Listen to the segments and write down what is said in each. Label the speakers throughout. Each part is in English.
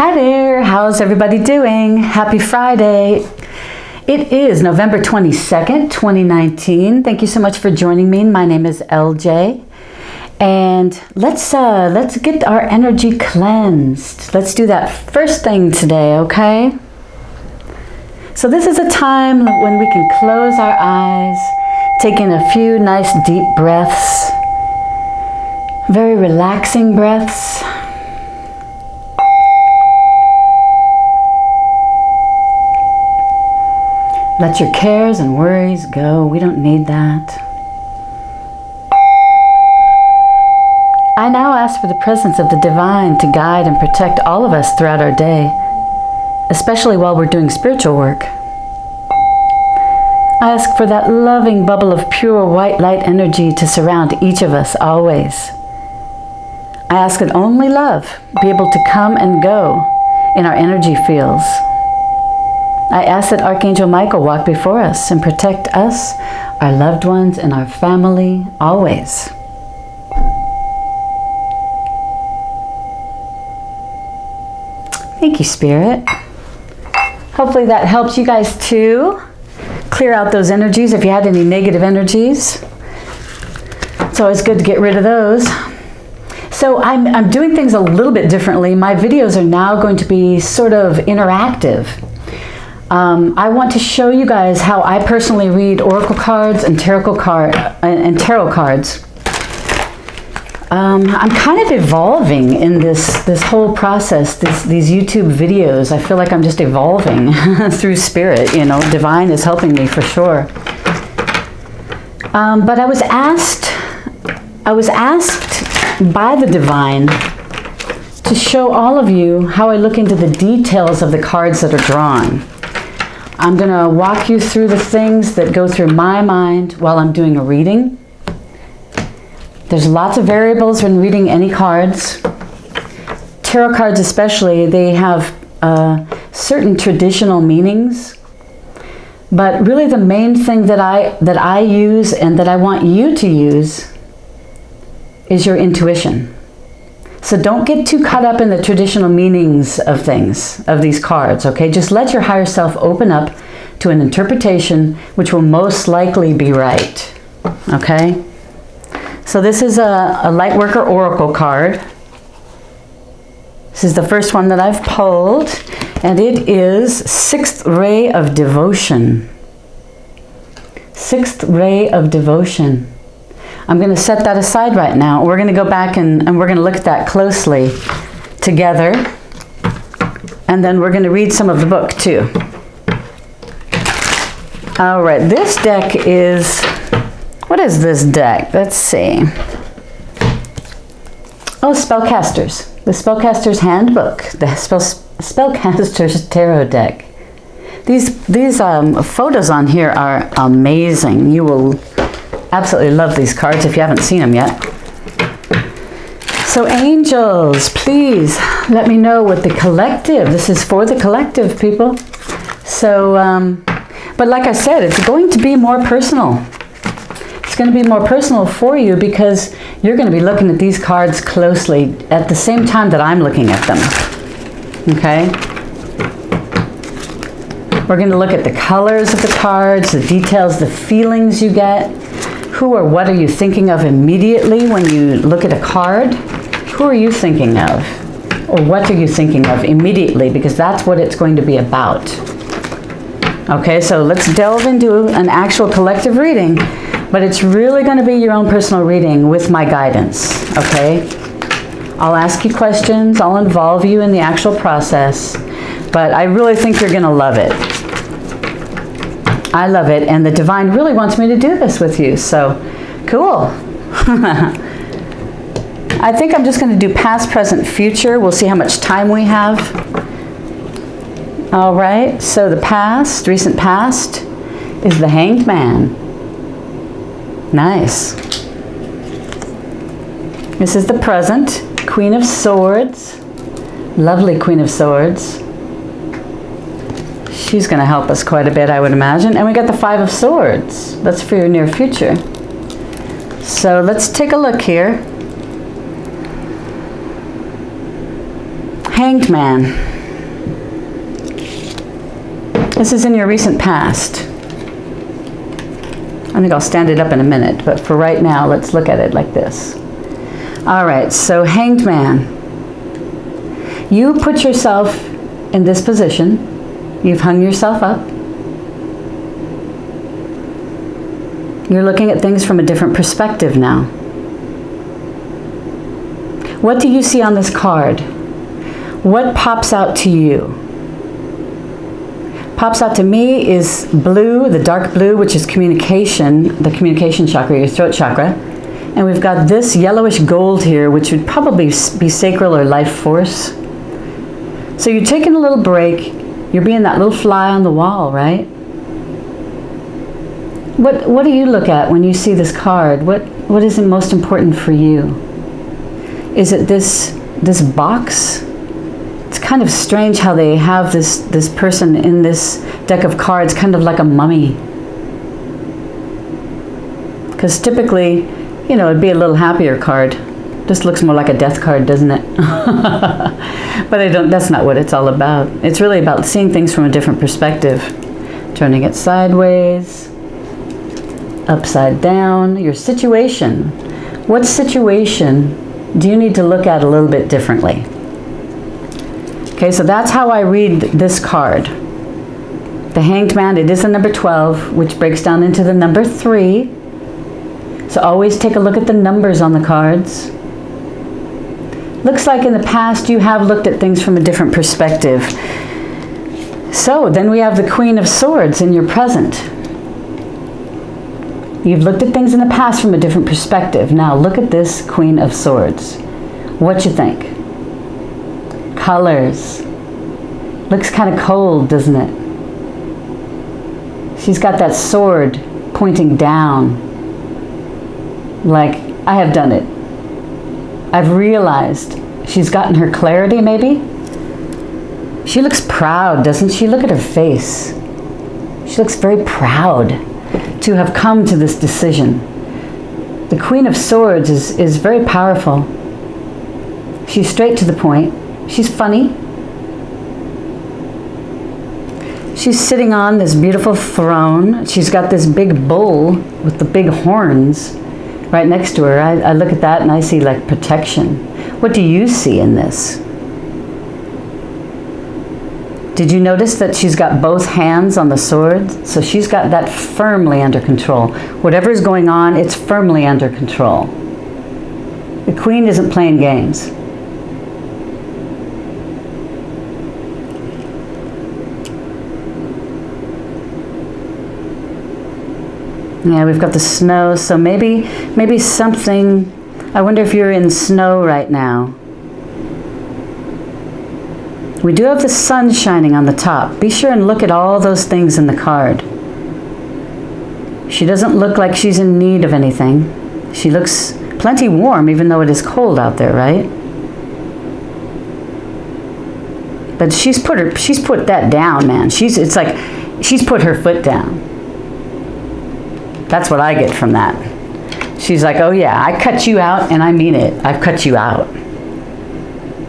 Speaker 1: Hi there, how's everybody doing? Happy Friday. It is November 22nd, 2019. Thank you so much for joining me. My name is LJ. And let's get our energy cleansed. Let's do that first thing today, okay? So this is a time when we can close our eyes, take in a few nice deep breaths, very relaxing breaths. Let your cares and worries go. We don't need that. I now ask for the presence of the divine to guide and protect all of us throughout our day, especially while we're doing spiritual work. I ask for that loving bubble of pure white light energy to surround each of us always. I ask that only love be able to come and go in our energy fields. I ask that Archangel Michael walk before us and protect us, our loved ones, and our family always. Thank you, Spirit. Hopefully that helps you guys too. Clear out those energies if you had any negative energies. It's always good to get rid of those. So I'm doing things a little bit differently. My videos are now going to be sort of interactive. I want to show you guys how I personally read oracle cards and tarot cards. I'm kind of evolving in this whole process, these YouTube videos. I feel like I'm just evolving through spirit, you know, divine is helping me for sure. But I was asked by the divine to show all of you how I look into the details of the cards that are drawn. I'm going to walk you through the things that go through my mind while I'm doing a reading. There's lots of variables when reading any cards. Tarot cards especially, they have certain traditional meanings. But really the main thing that I use and that I want you to use is your intuition. So don't get too caught up in the traditional meanings of things, of these cards, okay? Just let your higher self open up to an interpretation which will most likely be right, okay? So this is a Lightworker Oracle card. This is the first one that I've pulled, and it is Sixth Ray of Devotion. Sixth Ray of Devotion. I'm going to set that aside right now. We're going to go back and we're going to look at that closely together. And then we're going to read some of the book too. All right, this deck is... What is this deck? Let's see. Oh, Spellcasters. The Spellcaster's Handbook. The Spellcaster's Tarot deck. These photos on here are amazing. You will absolutely love these cards if you haven't seen them yet. So angels, please let me know what the collective, this is for the collective, people. So, but like I said, it's going to be more personal. It's going to be more personal for you because you're going to be looking at these cards closely at the same time that I'm looking at them. Okay? We're going to look at the colors of the cards, the details, the feelings you get. Who or what are you thinking of immediately when you look at a card? Who are you thinking of? Or what are you thinking of immediately? Because that's what it's going to be about. Okay, so let's delve into an actual collective reading. But it's really going to be your own personal reading with my guidance. Okay? I'll ask you questions. I'll involve you in the actual process. But I really think you're going to love it. I love it, and the divine really wants me to do this with you, so cool. I think I'm just going to do past, present, future. We'll see how much time we have. All right, so the past, recent past, is the Hanged Man. Nice. This is the present, Queen of Swords. Lovely Queen of Swords. She's going to help us quite a bit, I would imagine. And we got the Five of Swords. That's for your near future. So let's take a look here. Hanged Man. This is in your recent past. I think I'll stand it up in a minute, but for right now, let's look at it like this. All right, so Hanged Man. You put yourself in this position. You've hung yourself up. You're looking at things from a different perspective now. What do you see on this card? What pops out to you? Pops out to me is blue, the dark blue, which is communication, the communication chakra, your throat chakra. And we've got this yellowish gold here, which would probably be sacral or life force. So you're taking a little break. You're being that little fly on the wall, right? What do you look at when you see this card? What is most important for you? Is it this box? It's kind of strange how they have this person in this deck of cards, kind of like a mummy. Because typically, you know, it'd be a little happier card. Just looks more like a death card, doesn't it? But that's not what it's all about. It's really about seeing things from a different perspective. Turning it sideways, upside down, your situation. What situation do you need to look at a little bit differently? Okay, so that's how I read this card. The Hanged Man, it is the number 12, which breaks down into the number 3. So always take a look at the numbers on the cards. Looks like in the past you have looked at things from a different perspective. So then we have the Queen of Swords in your present. You've looked at things in the past from a different perspective. Now look at this Queen of Swords. What you think? Colors. Looks kind of cold, doesn't it? She's got that sword pointing down. Like, I have done it. I've realized. She's gotten her clarity, maybe. She looks proud, doesn't she? Look at her face. She looks very proud to have come to this decision. The Queen of Swords is very powerful. She's straight to the point. She's funny. She's sitting on this beautiful throne. She's got this big bull with the big horns right next to her. I look at that and I see like protection. What do you see in this? Did you notice that she's got both hands on the sword? So she's got that firmly under control. Whatever's going on, it's firmly under control. The Queen isn't playing games. Yeah, we've got the snow, so maybe something, I wonder if you're in snow right now. We do have the sun shining on the top. Be sure and look at all those things in the card. She doesn't look like she's in need of anything. She looks plenty warm, even though it is cold out there, right? But she's put that down, man. It's like she's put her foot down. That's what I get from that. She's like, oh yeah, I cut you out, and I mean it. I've cut you out.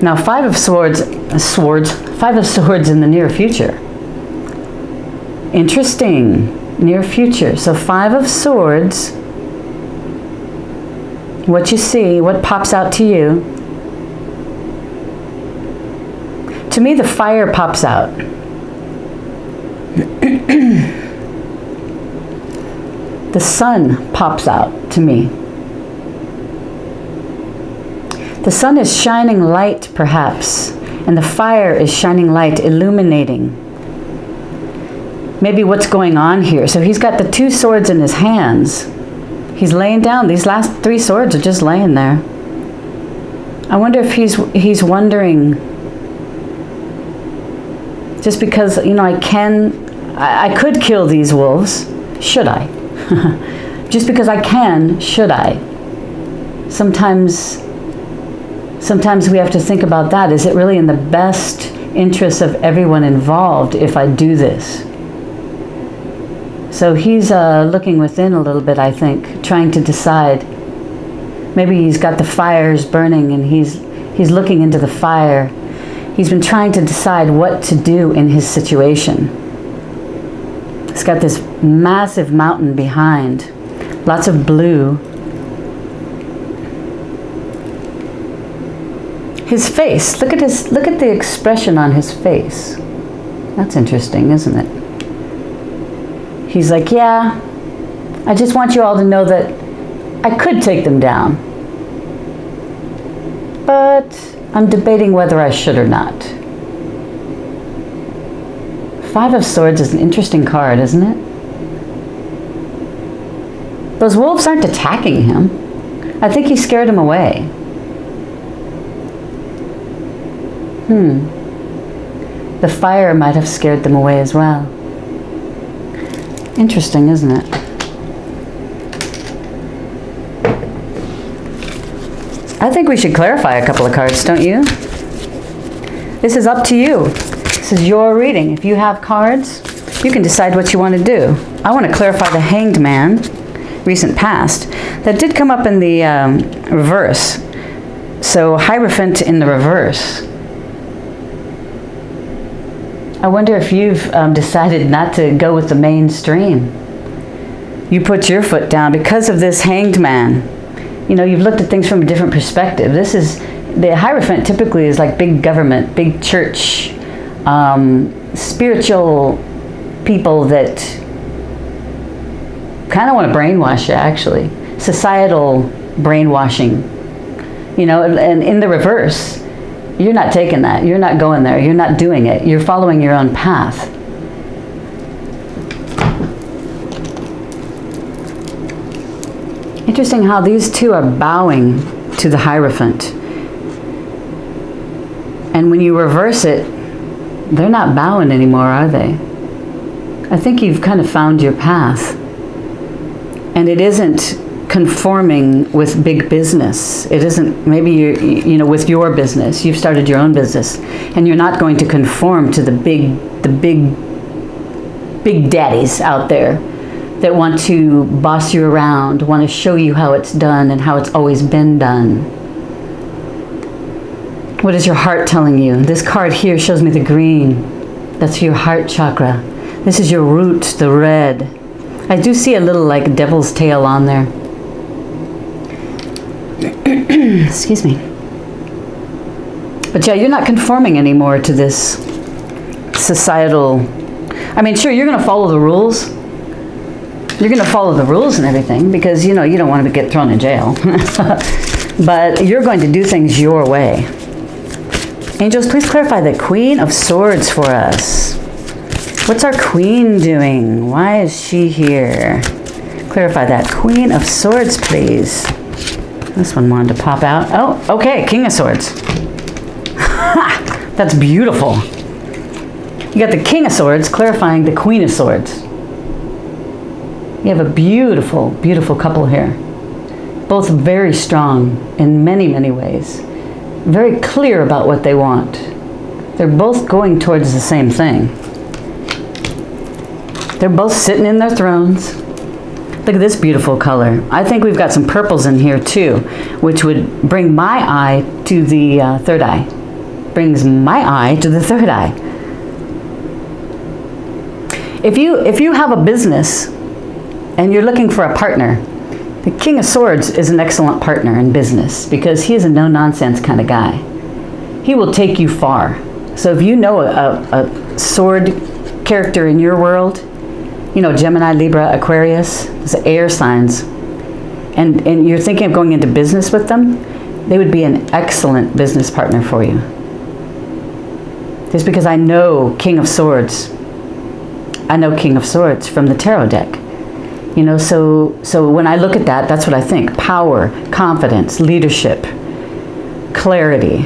Speaker 1: Now, Five of Swords in the near future. Interesting, near future. So 5 of Swords, what you see, what pops out to you. To me, the fire pops out. The sun pops out to me. The sun is shining light, perhaps, and the fire is shining light, illuminating. Maybe what's going on here. So he's got the 2 swords in his hands. He's laying down. These last 3 swords are just laying there. I wonder if he's wondering, just because, you know, I could kill these wolves. Should I? Just because I can, should I? Sometimes we have to think about that. Is it really in the best interest of everyone involved if I do this? So he's looking within a little bit, I think, trying to decide. Maybe he's got the fires burning and he's looking into the fire. He's been trying to decide what to do in his situation. It's got this massive mountain behind. Lots of blue. His face, look at the expression on his face. That's interesting, isn't it? He's like, yeah, I just want you all to know that I could take them down, but I'm debating whether I should or not. Five of Swords is an interesting card, isn't it? Those wolves aren't attacking him. I think he scared them away. The fire might have scared them away as well. Interesting, isn't it? I think we should clarify a couple of cards, don't you? This is up to you. This is your reading. If you have cards, you can decide what you want to do. I want to clarify the Hanged Man, recent past. That did come up in the reverse. So Hierophant in the reverse. I wonder if you've decided not to go with the mainstream. You put your foot down because of this Hanged Man. You know, you've looked at things from a different perspective. This is, the Hierophant typically is like big government, big church, spiritual people that kind of want to brainwash you, actually. Societal brainwashing. You know, and in the reverse, you're not taking that. You're not going there. You're not doing it. You're following your own path. Interesting how these two are bowing to the Hierophant. And when you reverse it, they're not bowing anymore, are they? I think you've kind of found your path. And it isn't conforming with big business. It isn't, maybe you know, with your business. You've started your own business. And you're not going to conform to the big daddies out there that want to boss you around, want to show you how it's done and how it's always been done. What is your heart telling you? This card here shows me the green. That's your heart chakra. This is your root, the red. I do see a little like devil's tail on there. Excuse me. But yeah, you're not conforming anymore to this societal... I mean, sure, you're going to follow the rules. You're going to follow the rules and everything because, you know, you don't want to get thrown in jail. But you're going to do things your way. Angels, please clarify the Queen of Swords for us. What's our Queen doing? Why is she here? Clarify that. Queen of Swords, please. This one wanted to pop out. Oh, okay, King of Swords. That's beautiful. You got the King of Swords clarifying the Queen of Swords. You have a beautiful, beautiful couple here. Both very strong in many, many ways. Very clear about what they want. They're both going towards the same thing. They're both sitting in their thrones. Look at this beautiful color. I think we've got some purples in here too, which would bring my eye to the third eye. Brings my eye to the third eye. If you have a business and you're looking for a partner, the King of Swords is an excellent partner in business because he is a no-nonsense kind of guy. He will take you far. So if you know a sword character in your world, you know, Gemini, Libra, Aquarius, those air signs, and you're thinking of going into business with them, they would be an excellent business partner for you. Just because I know King of Swords. I know King of Swords from the tarot deck. You know, so when I look at that, that's what I think. Power, confidence, leadership, clarity.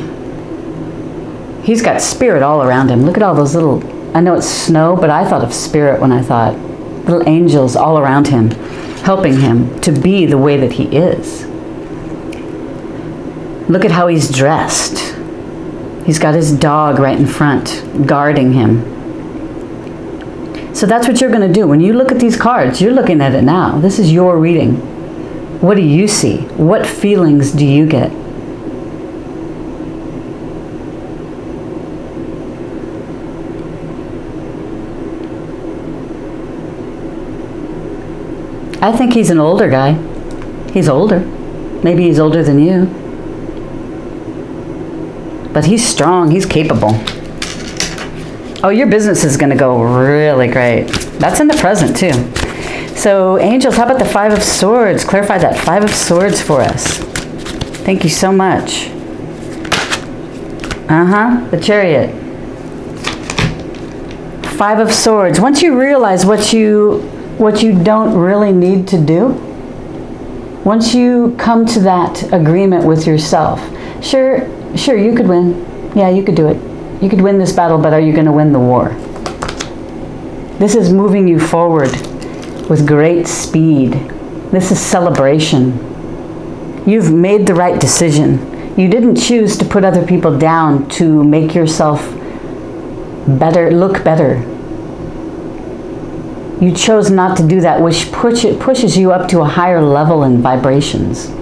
Speaker 1: He's got spirit all around him. Look at all those little, I know it's snow, but I thought of spirit when I thought little angels all around him, helping him to be the way that he is. Look at how he's dressed. He's got his dog right in front, guarding him. So that's what you're going to do. When you look at these cards, you're looking at it now. This is your reading. What do you see? What feelings do you get? I think he's an older guy. He's older. Maybe he's older than you. But he's strong. He's capable. Oh, your business is going to go really great. That's in the present, too. So, angels, how about the Five of Swords? Clarify that Five of Swords for us. Thank you so much. The Chariot. Five of Swords. Once you realize what you don't really need to do, once you come to that agreement with yourself, sure, you could win. Yeah, you could do it. You could win this battle, but are you going to win the war? This is moving you forward with great speed. This is celebration. You've made the right decision. You didn't choose to put other people down to make yourself better, look better. You chose not to do that, which pushes you up to a higher level in vibrations.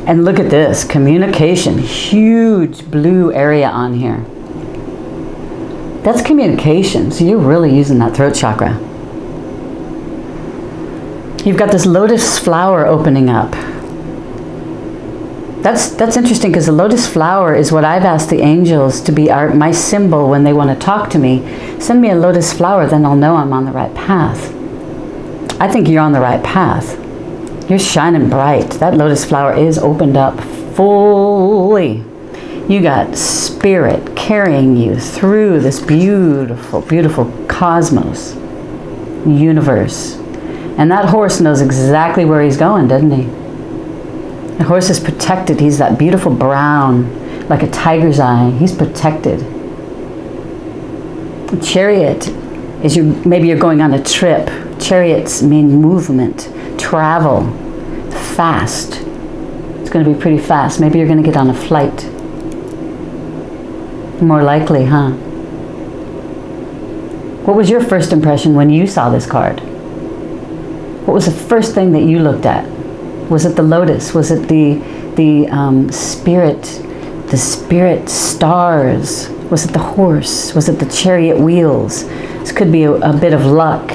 Speaker 1: And look at this, communication, huge blue area on here. That's communication, so you're really using that throat chakra. You've got this lotus flower opening up. That's interesting, because the lotus flower is what I've asked the angels to be my symbol when they want to talk to me. Send me a lotus flower, then I'll know I'm on the right path. I think you're on the right path. You're shining bright. That lotus flower is opened up fully. You got spirit carrying you through this beautiful, beautiful cosmos, universe. And that horse knows exactly where he's going, doesn't he? The horse is protected. He's that beautiful brown, like a tiger's eye. He's protected. The chariot is maybe you're going on a trip. Chariots mean movement, travel, fast. It's going to be pretty fast. Maybe you're going to get on a flight. More likely, huh? What was your first impression when you saw this card? What was the first thing that you looked at? Was it the lotus? Was it the spirit stars? Was it the horse? Was it the chariot wheels? This could be a bit of luck,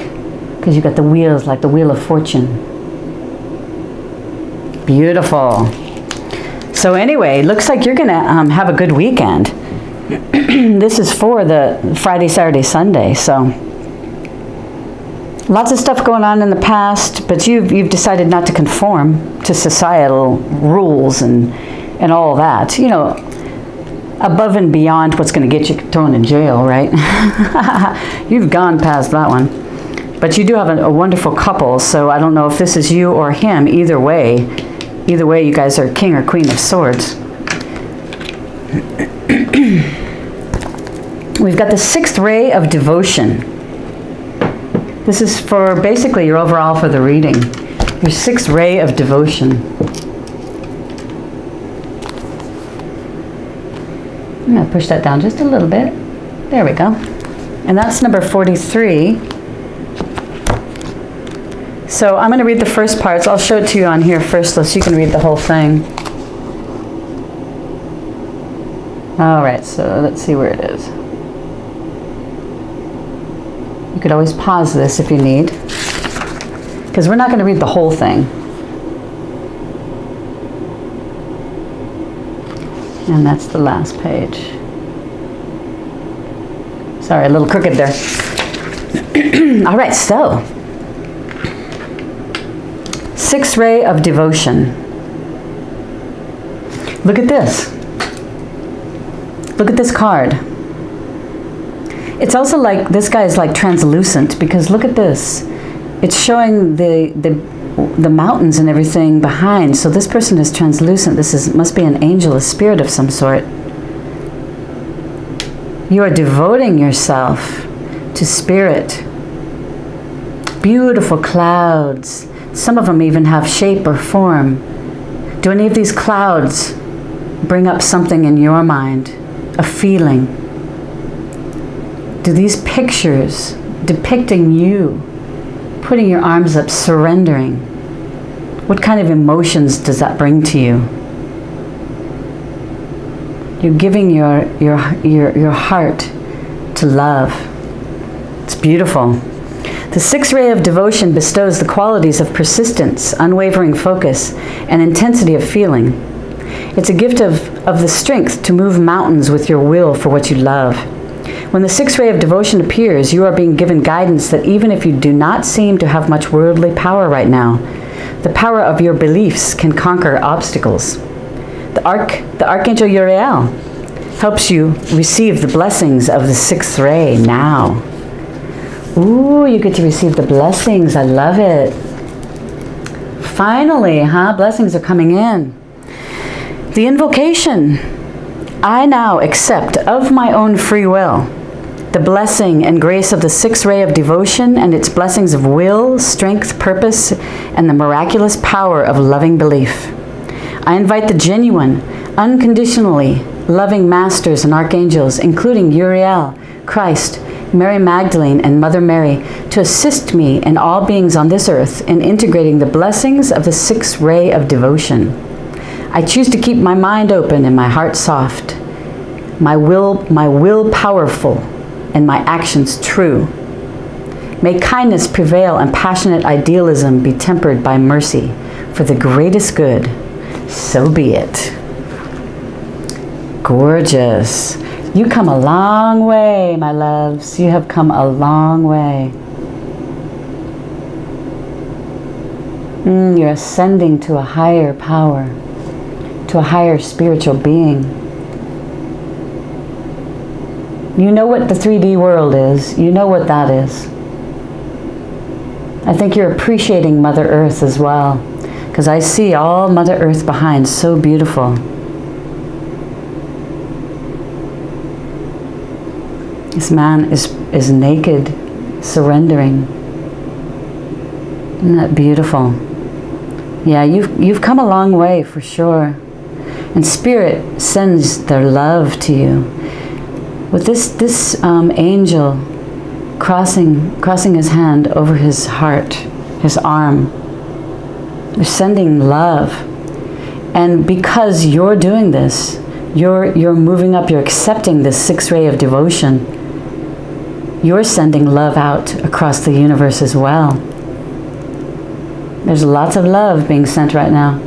Speaker 1: because you got the wheels like the wheel of fortune. Beautiful. So anyway, looks like you're gonna have a good weekend. This is for the Friday, Saturday, Sunday. So lots of stuff going on in the past, but you've decided not to conform to societal rules and all that. You know, above and beyond what's going to get you thrown in jail, right? You've gone past that one. But you do have a wonderful couple, so I don't know if this is you or him. Either way, you guys are king or queen of swords. We've got the sixth ray of devotion. This is for basically your overall for the reading. Your sixth ray of devotion. I'm going to push that down just a little bit. There we go. And that's number 43. So I'm going to read the first parts. I'll show it to you on here first so you can read the whole thing. All right, so let's see where it is. You could always pause this if you need, because we're not going to read the whole thing. And that's the last page. Sorry, a little crooked there. All right, so sixth ray of devotion. Look at this. Look at this card. It's also like, this guy is like translucent, because look at this. It's showing the mountains and everything behind. So this person is translucent. Must be an angel, a spirit of some sort. You are devoting yourself to spirit. Beautiful clouds. Some of them even have shape or form. Do any of these clouds bring up something in your mind? A feeling? Do these pictures depicting you, putting your arms up, surrendering, what kind of emotions does that bring to you? You're giving your heart to love. It's beautiful. The sixth ray of devotion bestows the qualities of persistence, unwavering focus, and intensity of feeling. It's a gift of the strength to move mountains with your will for what you love. When the sixth ray of devotion appears, you are being given guidance that even if you do not seem to have much worldly power right now, the power of your beliefs can conquer obstacles. The Archangel Uriel helps you receive the blessings of the sixth ray now. Ooh, you get to receive the blessings. I love it. Finally, blessings are coming in. The invocation. I now accept of my own free will the blessing and grace of the sixth ray of devotion and its blessings of will, strength, purpose, and the miraculous power of loving belief. I invite the genuine, unconditionally loving masters and archangels, including Uriel, Christ, Mary Magdalene, and Mother Mary, to assist me and all beings on this earth in integrating the blessings of the sixth ray of devotion. I choose to keep my mind open and my heart soft, my will powerful, and my actions true. May kindness prevail and passionate idealism be tempered by mercy for the greatest good. So be it. Gorgeous. You come a long way, my loves. You have come a long way. You're ascending to a higher power, to a higher spiritual being. You know what the 3D world is. You know what that is. I think you're appreciating Mother Earth as well, because I see all Mother Earth behind, so beautiful. This man is naked, surrendering. Isn't that beautiful? Yeah, you've come a long way for sure. And Spirit sends their love to you. With this angel crossing his hand over his heart, his arm, they're sending love. And because you're doing this, you're moving up, you're accepting this sixth ray of devotion. You're sending love out across the universe as well. There's lots of love being sent right now.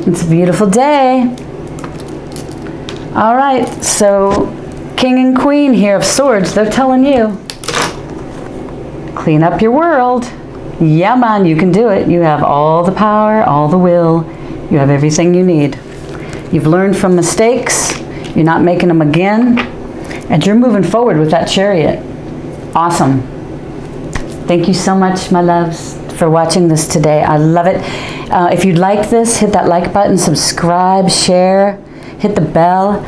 Speaker 1: It's a beautiful day. All right, so King and Queen here of Swords, they're telling you, clean up your world. Yeah, man, you can do it. You have all the power, all the will. You have everything you need. You've learned from mistakes. You're not making them again. And you're moving forward with that chariot. Awesome. Thank you so much, my loves, for watching this today. I love it. If you like this, hit that like button, subscribe, share, hit the bell.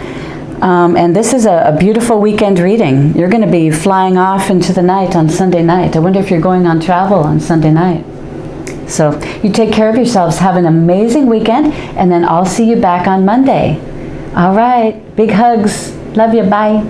Speaker 1: And this is a beautiful weekend reading. You're going to be flying off into the night on Sunday night. I wonder if you're going on travel on Sunday night. So you take care of yourselves. Have an amazing weekend. And then I'll see you back on Monday. All right. Big hugs. Love you. Bye.